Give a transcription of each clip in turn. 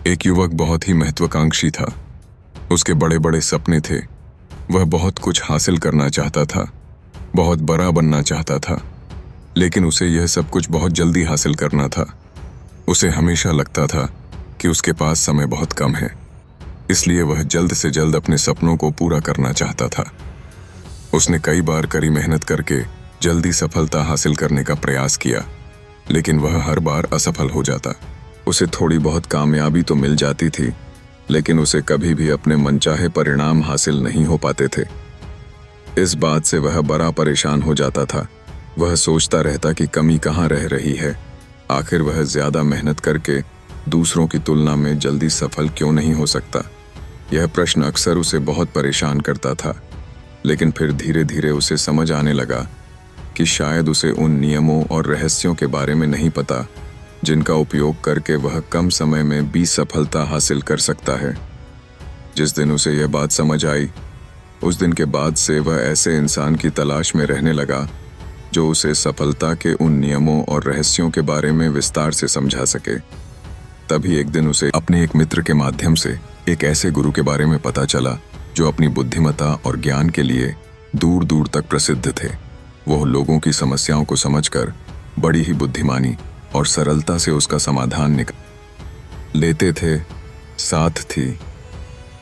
एक युवक बहुत ही महत्वाकांक्षी था। उसके बड़े बड़े सपने थे। वह बहुत कुछ हासिल करना चाहता था, बहुत बड़ा बनना चाहता था, लेकिन उसे यह सब कुछ बहुत जल्दी हासिल करना था। उसे हमेशा लगता था कि उसके पास समय बहुत कम है, इसलिए वह जल्द से जल्द अपने सपनों को पूरा करना चाहता था। उसने कई बार कड़ी मेहनत करके जल्दी सफलता हासिल करने का प्रयास किया, लेकिन वह हर बार असफल हो जाता। उसे थोड़ी बहुत कामयाबी तो मिल जाती थी, लेकिन उसे कभी भी अपने मनचाहे परिणाम हासिल नहीं हो पाते थे। इस बात से वह बड़ा परेशान हो जाता था। वह सोचता रहता कि कमी कहाँ रह रही है। आखिर वह ज्यादा मेहनत करके दूसरों की तुलना में जल्दी सफल क्यों नहीं हो सकता। यह प्रश्न अक्सर उसे बहुत परेशान करता था, लेकिन फिर धीरे धीरे उसे समझ आने लगा कि शायद उसे उन नियमों और रहस्यों के बारे में नहीं पता जिनका उपयोग करके वह कम समय में भी सफलता हासिल कर सकता है। जिस दिन उसे यह बात समझ आई, उस दिन के बाद से वह ऐसे इंसान की तलाश में रहने लगा जो उसे सफलता के उन नियमों और रहस्यों के बारे में विस्तार से समझा सके। तभी एक दिन उसे अपने एक मित्र के माध्यम से एक ऐसे गुरु के बारे में पता चला जो अपनी बुद्धिमत्ता और ज्ञान के लिए दूर दूर तक प्रसिद्ध थे। वह लोगों की समस्याओं को समझकर बड़ी ही बुद्धिमानी और सरलता से उसका समाधान निकाल लेते थे। साथ थी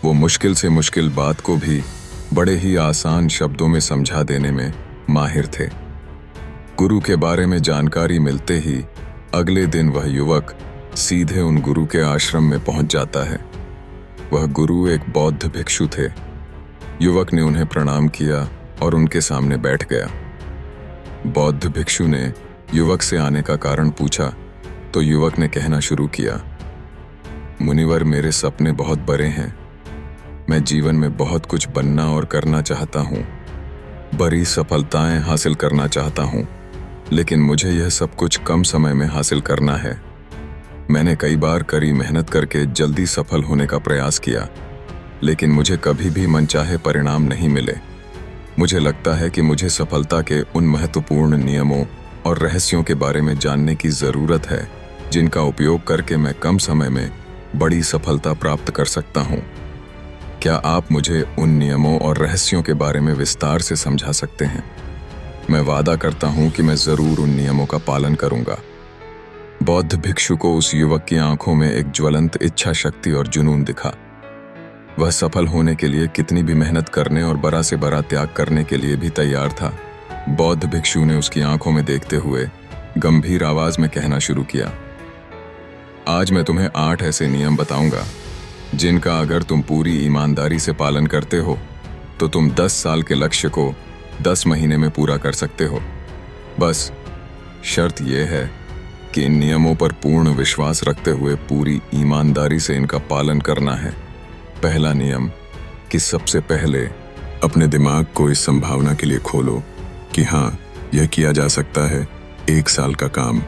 वो मुश्किल से मुश्किल बात को भी बड़े ही आसान शब्दों में समझा देने में माहिर थे। गुरु के बारे में जानकारी मिलते ही अगले दिन वह युवक सीधे उन गुरु के आश्रम में पहुंच जाता है। वह गुरु एक बौद्ध भिक्षु थे। युवक ने उन्हें प्रणाम किया और उनके सामने बैठ गया। बौद्ध भिक्षु ने युवक से आने का कारण पूछा तो युवक ने कहना शुरू किया, मुनिवर, मेरे सपने बहुत बड़े हैं। मैं जीवन में बहुत कुछ बनना और करना चाहता हूँ, बड़ी सफलताएं हासिल करना चाहता हूँ, लेकिन मुझे यह सब कुछ कम समय में हासिल करना है। मैंने कई बार कड़ी मेहनत करके जल्दी सफल होने का प्रयास किया, लेकिन मुझे कभी भी मनचाहे परिणाम नहीं मिले। मुझे लगता है कि मुझे सफलता के उन महत्वपूर्ण नियमों और रहस्यों के बारे में जानने की ज़रूरत है जिनका उपयोग करके मैं कम समय में बड़ी सफलता प्राप्त कर सकता हूँ। क्या आप मुझे उन नियमों और रहस्यों के बारे में विस्तार से समझा सकते हैं? मैं वादा करता हूँ कि मैं ज़रूर उन नियमों का पालन करूँगा। बौद्ध भिक्षु को उस युवक की आंखों में एक ज्वलंत इच्छा शक्ति और जुनून दिखा। वह सफल होने के लिए कितनी भी मेहनत करने और बड़ा से बड़ा त्याग करने के लिए भी तैयार था। बौद्ध भिक्षु ने उसकी आंखों में देखते हुए गंभीर आवाज में कहना शुरू किया, आज मैं तुम्हें 8 ऐसे नियम बताऊंगा जिनका अगर तुम पूरी ईमानदारी से पालन करते हो तो तुम 10 साल के लक्ष्य को 10 महीने में पूरा कर सकते हो। बस शर्त यह है कि इन नियमों पर पूर्ण विश्वास रखते हुए पूरी ईमानदारी से इनका पालन करना है। पहला नियम कि सबसे पहले अपने दिमाग को इस संभावना के लिए खोलो कि हाँ, यह किया जा सकता है। 1 साल का काम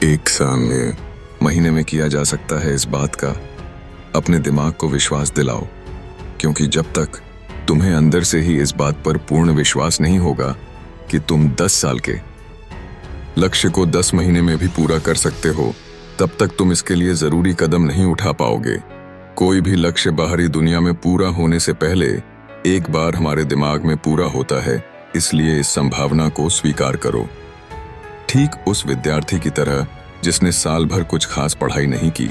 1 साल में, महीने में किया जा सकता है, इस बात का अपने दिमाग को विश्वास दिलाओ, क्योंकि जब तक तुम्हें अंदर से ही इस बात पर पूर्ण विश्वास नहीं होगा कि तुम 10 साल के लक्ष्य को 10 महीने में भी पूरा कर सकते हो, तब तक तुम इसके लिए जरूरी कदम नहीं उठा पाओगे। कोई भी लक्ष्य बाहरी दुनिया में पूरा होने से पहले एक बार हमारे दिमाग में पूरा होता है, इसलिए इस संभावना को स्वीकार करो। ठीक उस विद्यार्थी की तरह जिसने साल भर कुछ खास पढ़ाई नहीं की,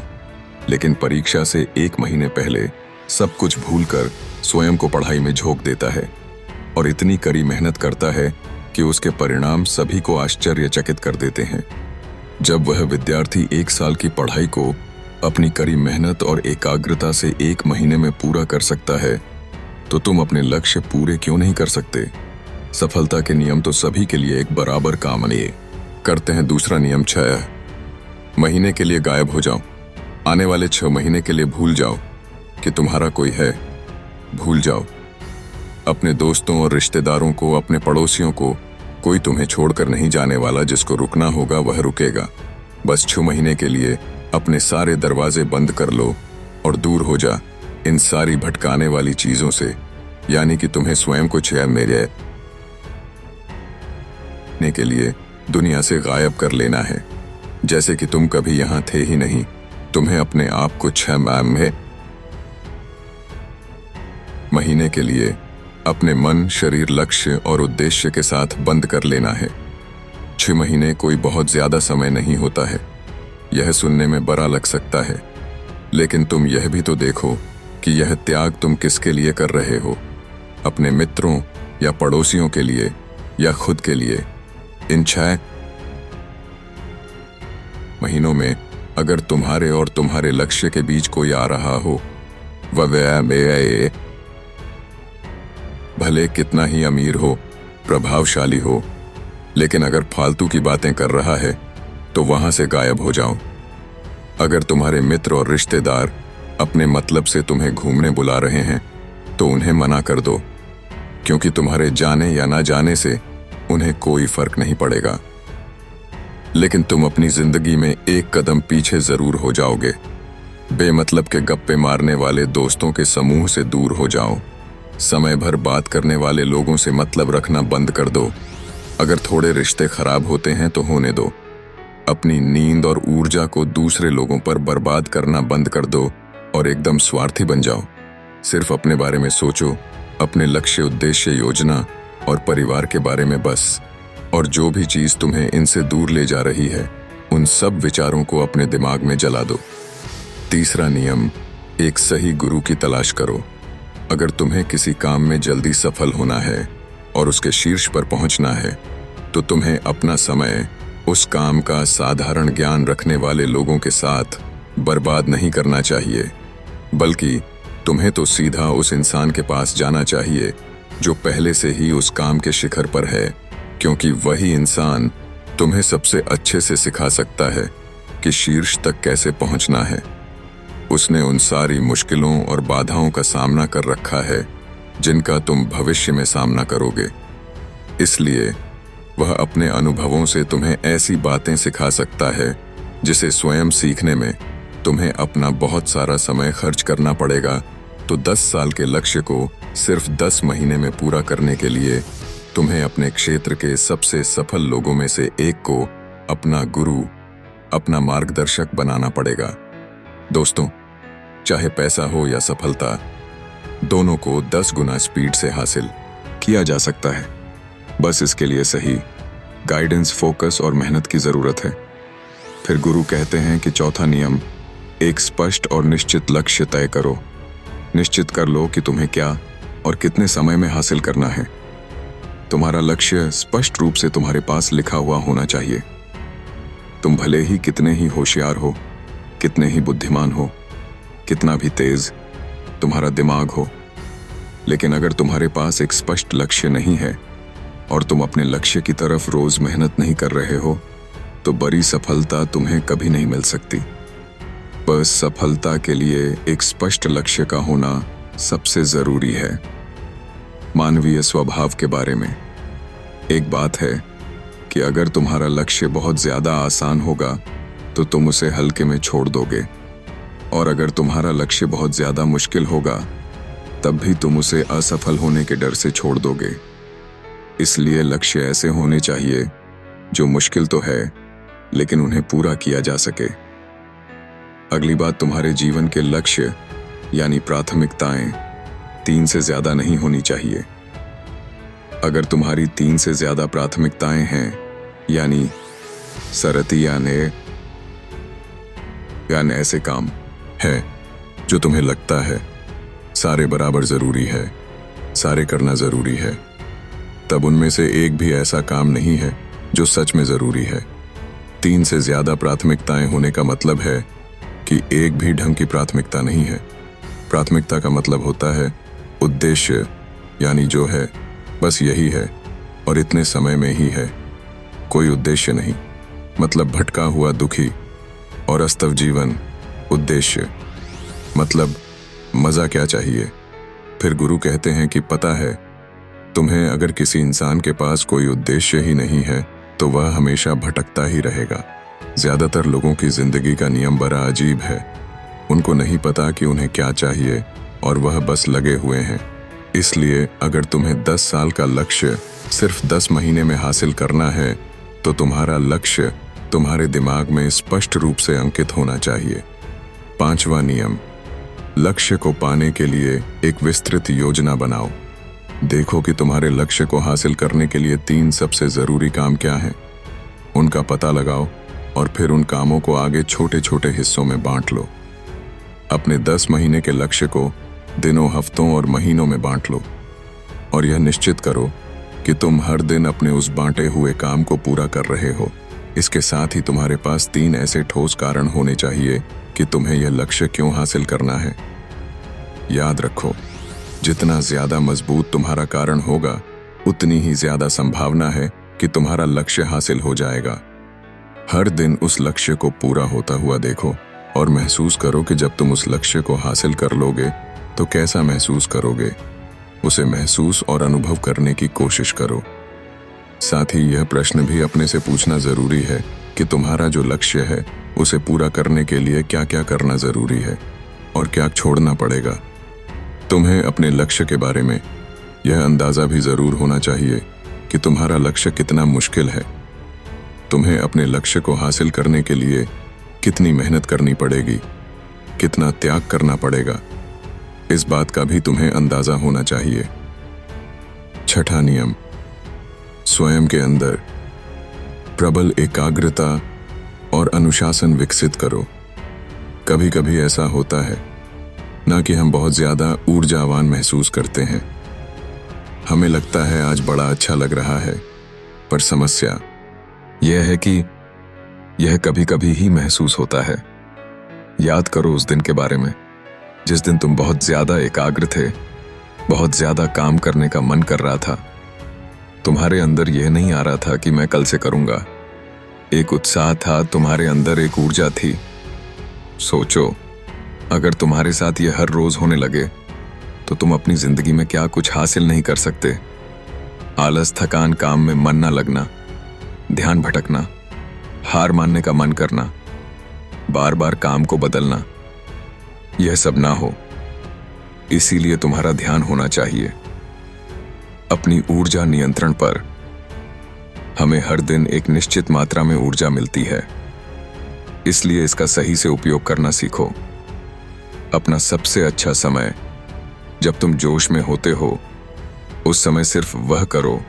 लेकिन परीक्षा से 1 महीने पहले सब कुछ भूलकर स्वयं को पढ़ाई में झोंक देता है और इतनी कड़ी मेहनत करता है कि उसके परिणाम सभी को आश्चर्यचकित कर देते हैं। जब वह विद्यार्थी 1 साल की पढ़ाई को अपनी कड़ी मेहनत और एकाग्रता से 1 महीने में पूरा कर सकता है, तो तुम अपने लक्ष्य पूरे क्यों नहीं कर सकते? सफलता के नियम तो सभी के लिए एक बराबर काम लिए करते हैं। दूसरा नियम 6 महीने के लिए गायब हो जाओ। आने वाले 6 महीने के लिए भूल जाओ कि तुम्हारा कोई है। भूल जाओ अपने दोस्तों और रिश्तेदारों को, अपने पड़ोसियों को। कोई तुम्हें छोड़कर नहीं जाने वाला। जिसको रुकना होगा वह रुकेगा। बस 6 महीने के लिए अपने सारे दरवाजे बंद कर लो और दूर हो जा इन सारी भटकाने वाली चीजों से, यानी कि तुम्हें स्वयं को 6 महीने के लिए दुनिया से गायब कर लेना है, जैसे कि तुम कभी यहाँ थे ही नहीं। तुम्हें अपने आप को 6 महीने के लिए अपने मन, शरीर, लक्ष्य और उद्देश्य के साथ बंद कर लेना है। 6 महीने कोई बहुत ज्यादा समय नहीं होता है। यह सुनने में बड़ा लग सकता है, लेकिन तुम यह भी तो देखो कि यह त्याग तुम किसके लिए कर रहे हो। अपने मित्रों या पड़ोसियों के लिए या खुद के लिए। इन 6 महीनों में अगर तुम्हारे और तुम्हारे लक्ष्य के बीच कोई आ रहा हो, वह भले कितना ही अमीर हो, प्रभावशाली हो, लेकिन अगर फालतू की बातें कर रहा है तो वहां से गायब हो जाओ। अगर तुम्हारे मित्र और रिश्तेदार अपने मतलब से तुम्हें घूमने बुला रहे हैं तो उन्हें मना कर दो, क्योंकि तुम्हारे जाने या ना जाने से उन्हें कोई फर्क नहीं पड़ेगा। लेकिन तुम अपनी जिंदगी में एक कदम पीछे जरूर हो जाओगे। बेमतलब के गप्पे मारने वाले दोस्तों के समूह से दूर हो जाओ। समय भर बात करने वाले लोगों से मतलब रखना बंद कर दो। अगर थोड़े रिश्ते खराब होते हैं तो होने दो। अपनी नींद और ऊर्जा को दूसरे लोगों पर बर्बाद करना बंद कर दो और एकदम स्वार्थी बन जाओ। सिर्फ अपने बारे में सोचो, अपने लक्ष्य, उद्देश्य, योजना और परिवार के बारे में बस। और जो भी चीज तुम्हें इनसे दूर ले जा रही है, उन सब विचारों को अपने दिमाग में जला दो। तीसरा नियम, एक सही गुरु की तलाश करो। अगर तुम्हें किसी काम में जल्दी सफल होना है और उसके शीर्ष पर पहुंचना है, तो तुम्हें अपना समय उस काम का साधारण ज्ञान रखने वाले लोगों के साथ बर्बाद नहीं करना चाहिए, बल्कि तुम्हें तो सीधा उस इंसान के पास जाना चाहिए जो पहले से ही उस काम के शिखर पर है, क्योंकि वही इंसान तुम्हें सबसे अच्छे से सिखा सकता है कि शीर्ष तक कैसे पहुंचना है। उसने उन सारी मुश्किलों और बाधाओं का सामना कर रखा है जिनका तुम भविष्य में सामना करोगे। इसलिए वह अपने अनुभवों से तुम्हें ऐसी बातें सिखा सकता है जिसे स्वयं सीखने में तुम्हें अपना बहुत सारा समय खर्च करना पड़ेगा। तो 10 साल के लक्ष्य को सिर्फ 10 महीने में पूरा करने के लिए तुम्हें अपने क्षेत्र के सबसे सफल लोगों में से एक को अपना गुरु, अपना मार्गदर्शक बनाना पड़ेगा। दोस्तों, चाहे पैसा हो या सफलता, दोनों को 10 गुना स्पीड से हासिल किया जा सकता है। बस इसके लिए सही गाइडेंस, फोकस और मेहनत की जरूरत है। फिर गुरु कहते हैं कि चौथा नियम, एक स्पष्ट और निश्चित लक्ष्य तय करो। निश्चित कर लो कि तुम्हें क्या और कितने समय में हासिल करना है। तुम्हारा लक्ष्य स्पष्ट रूप से तुम्हारे पास लिखा हुआ होना चाहिए। तुम भले ही कितने ही होशियार हो, कितने ही बुद्धिमान हो, कितना भी तेज तुम्हारा दिमाग हो, लेकिन अगर तुम्हारे पास एक स्पष्ट लक्ष्य नहीं है और तुम अपने लक्ष्य की तरफ रोज मेहनत नहीं कर रहे हो, तो बड़ी सफलता तुम्हें कभी नहीं मिल सकती। बस सफलता के लिए एक स्पष्ट लक्ष्य का होना सबसे जरूरी है। मानवीय स्वभाव के बारे में एक बात है कि अगर तुम्हारा लक्ष्य बहुत ज्यादा आसान होगा तो तुम उसे हल्के में छोड़ दोगे, और अगर तुम्हारा लक्ष्य बहुत ज्यादा मुश्किल होगा तब भी तुम उसे असफल होने के डर से छोड़ दोगे। इसलिए लक्ष्य ऐसे होने चाहिए जो मुश्किल तो है, लेकिन उन्हें पूरा किया जा सके। अगली बात, तुम्हारे जीवन के लक्ष्य यानी प्राथमिकताएं 3 से ज्यादा नहीं होनी चाहिए। अगर तुम्हारी 3 से ज्यादा प्राथमिकताएं हैं, यानी सरती यानी ऐसे काम है जो तुम्हें लगता है सारे बराबर जरूरी है, सारे करना जरूरी है, तब उनमें से एक भी ऐसा काम नहीं है जो सच में जरूरी है। 3 से ज्यादा प्राथमिकताएं होने का मतलब है कि एक भी ढंग की प्राथमिकता नहीं है। प्राथमिकता का मतलब होता है उद्देश्य, यानी जो है बस यही है और इतने समय में ही है। कोई उद्देश्य नहीं, मतलब भटका हुआ, दुखी और अस्तव जीवन। उद्देश्य मतलब मजा क्या चाहिए। फिर गुरु कहते हैं कि पता है तुम्हें, अगर किसी इंसान के पास कोई उद्देश्य ही नहीं है तो वह हमेशा भटकता ही रहेगा। ज्यादातर लोगों की जिंदगी का नियम बड़ा अजीब है। उनको नहीं पता कि उन्हें क्या चाहिए और वह बस लगे हुए हैं। इसलिए अगर तुम्हें 10 साल का लक्ष्य सिर्फ 10 महीने में हासिल करना है तो तुम्हारा लक्ष्य तुम्हारे दिमाग में स्पष्ट रूप से अंकित होना चाहिए। 5वां नियम, लक्ष्य को पाने के लिए एक विस्तृत योजना बनाओ। देखो कि तुम्हारे लक्ष्य को हासिल करने के लिए 3 सबसे जरूरी काम क्या हैं। उनका पता लगाओ और फिर उन कामों को आगे छोटे छोटे हिस्सों में बांट लो। अपने 10 महीने के लक्ष्य को दिनों, हफ्तों और महीनों में बांट लो और यह निश्चित करो कि तुम हर दिन अपने उस बांटे हुए काम को पूरा कर रहे हो। इसके साथ ही तुम्हारे पास 3 ऐसे ठोस कारण होने चाहिए कि तुम्हें यह लक्ष्य क्यों हासिल करना है। याद रखो, जितना ज्यादा मजबूत तुम्हारा कारण होगा, उतनी ही ज्यादा संभावना है कि तुम्हारा लक्ष्य हासिल हो जाएगा। हर दिन उस लक्ष्य को पूरा होता हुआ देखो और महसूस करो कि जब तुम उस लक्ष्य को हासिल कर लोगे तो कैसा महसूस करोगे। उसे महसूस और अनुभव करने की कोशिश करो। साथ ही यह प्रश्न भी अपने से पूछना जरूरी है कि तुम्हारा जो लक्ष्य है उसे पूरा करने के लिए क्या क्या करना जरूरी है और क्या छोड़ना पड़ेगा। तुम्हें अपने लक्ष्य के बारे में यह अंदाजा भी जरूर होना चाहिए कि तुम्हारा लक्ष्य कितना मुश्किल है। तुम्हें अपने लक्ष्य को हासिल करने के लिए कितनी मेहनत करनी पड़ेगी, कितना त्याग करना पड़ेगा, इस बात का भी तुम्हें अंदाजा होना चाहिए। 6वां नियम, स्वयं के अंदर प्रबल एकाग्रता और अनुशासन विकसित करो। कभी कभी ऐसा होता है ना कि हम बहुत ज्यादा ऊर्जावान महसूस करते हैं। हमें लगता है आज बड़ा अच्छा लग रहा है, पर समस्या यह है कि यह कभी कभी ही महसूस होता है। याद करो उस दिन के बारे में जिस दिन तुम बहुत ज्यादा एकाग्र थे, बहुत ज्यादा काम करने का मन कर रहा था। तुम्हारे अंदर यह नहीं आ रहा था कि मैं कल से करूंगा। एक उत्साह था, तुम्हारे अंदर एक ऊर्जा थी। सोचो, अगर तुम्हारे साथ यह हर रोज होने लगे तो तुम अपनी जिंदगी में क्या कुछ हासिल नहीं कर सकते। आलस, थकान, काम में मन ना लगना, ध्यान भटकना, हार मानने का मन करना, बार बार काम को बदलना, यह सब ना हो। इसीलिए तुम्हारा ध्यान होना चाहिए अपनी ऊर्जा नियंत्रण पर। हमें हर दिन एक निश्चित मात्रा में ऊर्जा मिलती है, इसलिए इसका सही से उपयोग करना सीखो। अपना सबसे अच्छा समय जब तुम जोश में होते हो, उस समय सिर्फ वह करो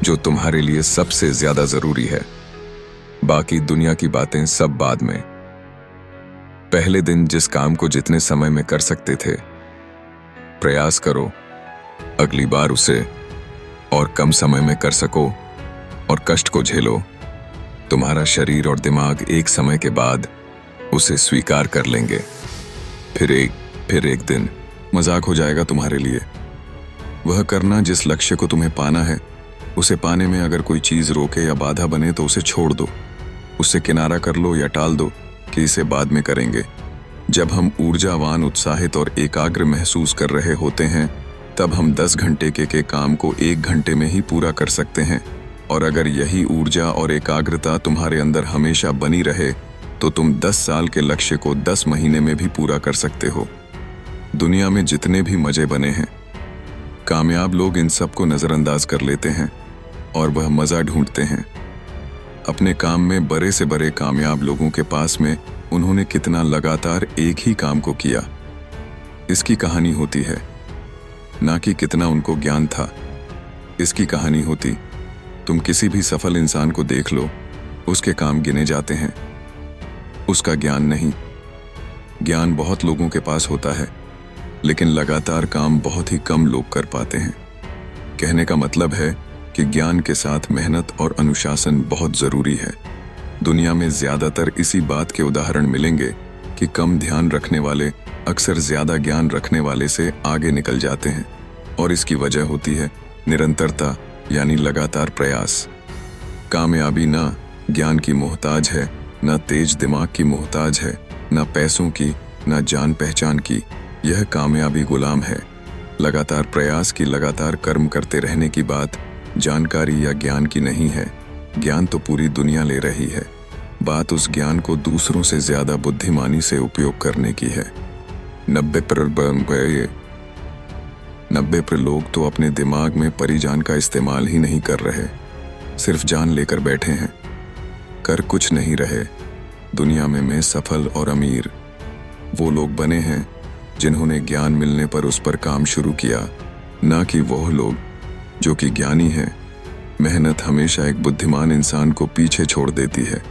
जो तुम्हारे लिए सबसे ज्यादा जरूरी है। बाकी दुनिया की बातें सब बाद में। पहले दिन जिस काम को जितने समय में कर सकते थे, प्रयास करो अगली बार उसे और कम समय में कर सको और कष्ट को झेलो। तुम्हारा शरीर और दिमाग एक समय के बाद उसे स्वीकार कर लेंगे। फिर एक दिन मजाक हो जाएगा तुम्हारे लिए। वह करना जिस लक्ष्य को तुम्हें पाना है, उसे पाने में अगर कोई चीज रोके या बाधा बने तो उसे छोड़ दो, उससे किनारा कर लो या टाल दो कि इसे बाद में करेंगे। जब हम ऊर्जावान, उत्साहित और एकाग्र महसूस कर रहे होते हैं, तब हम 10 घंटे के काम को 1 घंटे में ही पूरा कर सकते हैं। और अगर यही ऊर्जा और एकाग्रता तुम्हारे अंदर हमेशा बनी रहे तो तुम 10 साल के लक्ष्य को 10 महीने में भी पूरा कर सकते हो। दुनिया में जितने भी मजे बने हैं, कामयाब लोग इन सब को नजरअंदाज कर लेते हैं और वह मजा ढूंढते हैं। अपने काम में बड़े से बड़े कामयाब लोगों के पास में उन्होंने कितना लगातार एक ही काम को किया, इसकी कहानी होती है, ना कि कितना उनको ज्ञान था। इसकी कहानी होती, तुम किसी भी सफल इंसान को देख लो, उसके काम गिने जाते हैं, उसका ज्ञान नहीं। ज्ञान बहुत लोगों के पास होता है, लेकिन लगातार काम बहुत ही कम लोग कर पाते हैं। कहने का मतलब है कि ज्ञान के साथ मेहनत और अनुशासन बहुत जरूरी है। दुनिया में ज्यादातर इसी बात के उदाहरण मिलेंगे कि कम ध्यान रखने वाले अक्सर ज्यादा ज्ञान रखने वाले से आगे निकल जाते हैं, और इसकी वजह होती है निरंतरता, यानी लगातार प्रयास। कामयाबी ना ज्ञान की मोहताज है, ना तेज दिमाग की मोहताज है, ना पैसों की, ना जान पहचान की। यह कामयाबी गुलाम है। लगातार प्रयास की, लगातार कर्म करते रहने की बात जानकारी या ज्ञान की नहीं है। ज्ञान तो पूरी दुनिया ले रही है, बात उस ज्ञान को दूसरों से ज्यादा बुद्धिमानी से उपयोग करने की है। 90% लोग तो अपने दिमाग में परिजान का इस्तेमाल ही नहीं कर रहे, सिर्फ जान लेकर बैठे हैं, कर कुछ नहीं रहे। दुनिया में मैं सफल और अमीर वो लोग बने हैं जिन्होंने ज्ञान मिलने पर उस पर काम शुरू किया, ना कि वो लोग जो कि ज्ञानी हैं। मेहनत हमेशा एक बुद्धिमान इंसान को पीछे छोड़ देती है।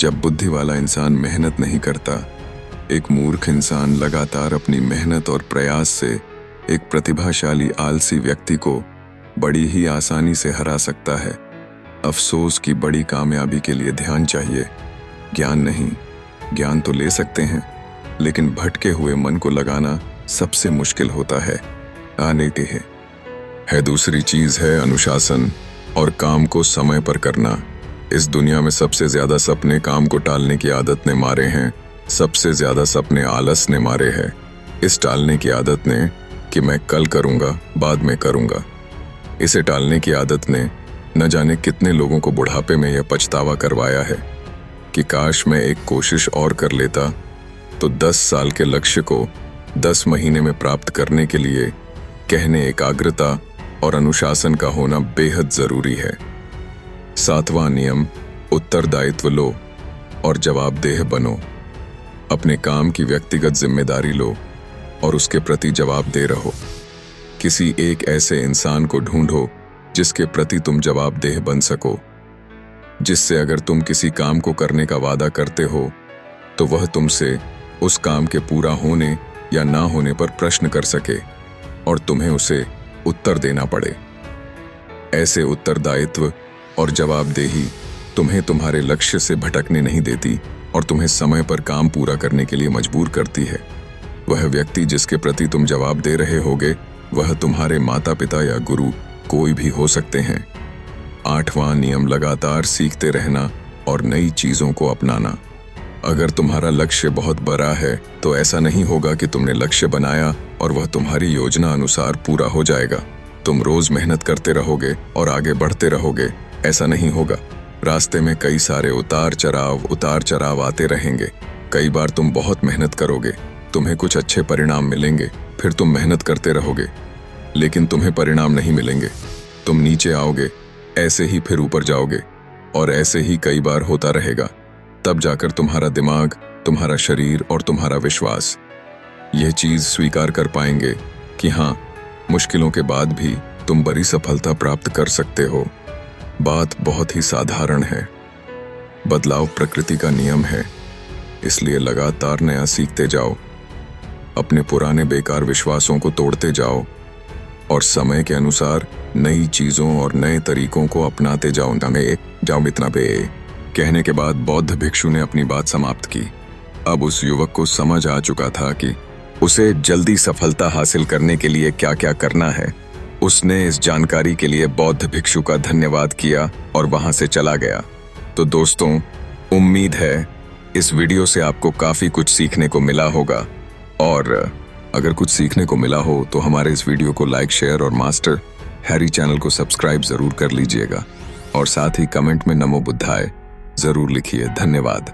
जब बुद्धि वाला इंसान मेहनत नहीं करता, एक मूर्ख इंसान लगातार अपनी मेहनत और प्रयास से एक प्रतिभाशाली आलसी व्यक्ति को बड़ी ही आसानी से हरा सकता है। अफसोस की बड़ी कामयाबी के लिए ध्यान चाहिए, ज्ञान नहीं। ज्ञान तो ले सकते हैं, लेकिन भटके हुए मन को लगाना सबसे मुश्किल होता है। आने के है दूसरी चीज है अनुशासन और काम को समय पर करना। इस दुनिया में सबसे ज्यादा सपने काम को टालने की आदत ने मारे हैं। सबसे ज्यादा सपने आलस ने मारे हैं। इस टालने की आदत ने कि मैं कल करूंगा, बाद में करूंगा। इसे टालने की आदत ने न जाने कितने लोगों को बुढ़ापे में यह पछतावा करवाया है कि काश मैं एक कोशिश और कर लेता तो 10 साल के लक्ष्य को 10 महीने में प्राप्त करने के लिए कहने एकाग्रता और अनुशासन का होना बेहद जरूरी है। 7वां नियम, उत्तरदायित्व लो और जवाबदेह बनो। अपने काम की व्यक्तिगत जिम्मेदारी लो और उसके प्रति जवाबदेह रहो। किसी एक ऐसे इंसान को ढूंढो जिसके प्रति तुम जवाबदेह बन सको, जिससे अगर तुम किसी काम को करने का वादा करते हो तो वह तुमसे उस काम के पूरा होने या ना होने पर प्रश्न कर सके और तुम्हें उसे उत्तर देना पड़े। ऐसे उत्तरदायित्व और जवाबदेही तुम्हें तुम्हारे लक्ष्य से भटकने नहीं देती और तुम्हें समय पर काम पूरा करने के लिए मजबूर करती है। वह व्यक्ति जिसके प्रति तुम जवाब दे रहे होगे, वह तुम्हारे माता पिता या गुरु कोई भी हो सकते हैं। 8वां नियम, लगातार सीखते रहना और नई चीजों को अपनाना। अगर तुम्हारा लक्ष्य बहुत बड़ा है तो ऐसा नहीं होगा कि तुमने लक्ष्य बनाया और वह तुम्हारी योजना अनुसार पूरा हो जाएगा। तुम रोज मेहनत करते रहोगे और आगे बढ़ते रहोगे, ऐसा नहीं होगा। रास्ते में कई सारे उतार चढ़ाव आते रहेंगे। कई बार तुम बहुत मेहनत करोगे, तुम्हें कुछ अच्छे परिणाम मिलेंगे, फिर तुम मेहनत करते रहोगे लेकिन तुम्हें परिणाम नहीं मिलेंगे। तुम नीचे आओगे, ऐसे ही फिर ऊपर जाओगे और ऐसे ही कई बार होता रहेगा। तब जाकर तुम्हारा दिमाग, तुम्हारा शरीर और तुम्हारा विश्वास यह चीज स्वीकार कर पाएंगे कि हाँ, मुश्किलों के बाद भी तुम बड़ी सफलता प्राप्त कर सकते हो। बात बहुत ही साधारण है। बदलाव प्रकृति का नियम है, इसलिए लगातार नया सीखते जाओ। अपने पुराने बेकार विश्वासों को तोड़ते जाओ और समय के अनुसार नई चीजों और नए तरीकों को अपनाते जाओ। इतना बे कहने के बाद बौद्ध भिक्षु ने अपनी बात समाप्त की। अब उस युवक को समझ आ चुका था कि उसे जल्दी सफलता हासिल करने के लिए क्या क्या करना है। उसने इस जानकारी के लिए बौद्ध भिक्षु का धन्यवाद किया और वहां से चला गया। तो दोस्तों, उम्मीद है इस वीडियो से आपको काफी कुछ सीखने को मिला होगा, और अगर कुछ सीखने को मिला हो तो हमारे इस वीडियो को लाइक, शेयर और मास्टर हैरी चैनल को सब्सक्राइब जरूर कर लीजिएगा और साथ ही कमेंट में नमो बुद्धाय जरूर लिखिए। धन्यवाद।